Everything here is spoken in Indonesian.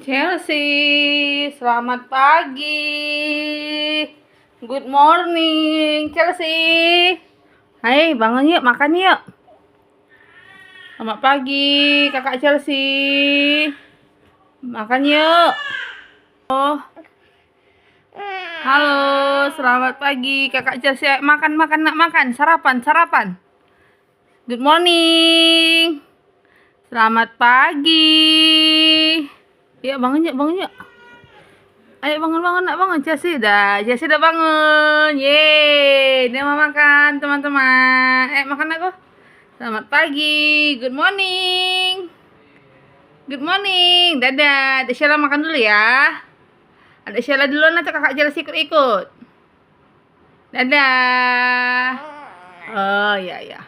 Chelsea, selamat pagi. Good morning, Chelsea. Hai, bangun yuk, makan yuk. Selamat pagi, kakak Chelsea. Makan yuk. Oh, halo, selamat pagi, kakak Chelsea. Makan, nak makan. Sarapan. Good morning. Selamat pagi. Yuk, bangun yuk. Ayo bangun nak bangun. Jesse udah bangun. Yeay, dia mau makan teman-teman. Makan aku. Selamat pagi. Good morning. Dadah. Adik Sheila makan dulu ya. Adik Sheila duluan atau kakak Jesse ikut-ikut. Dadah. Oh iya.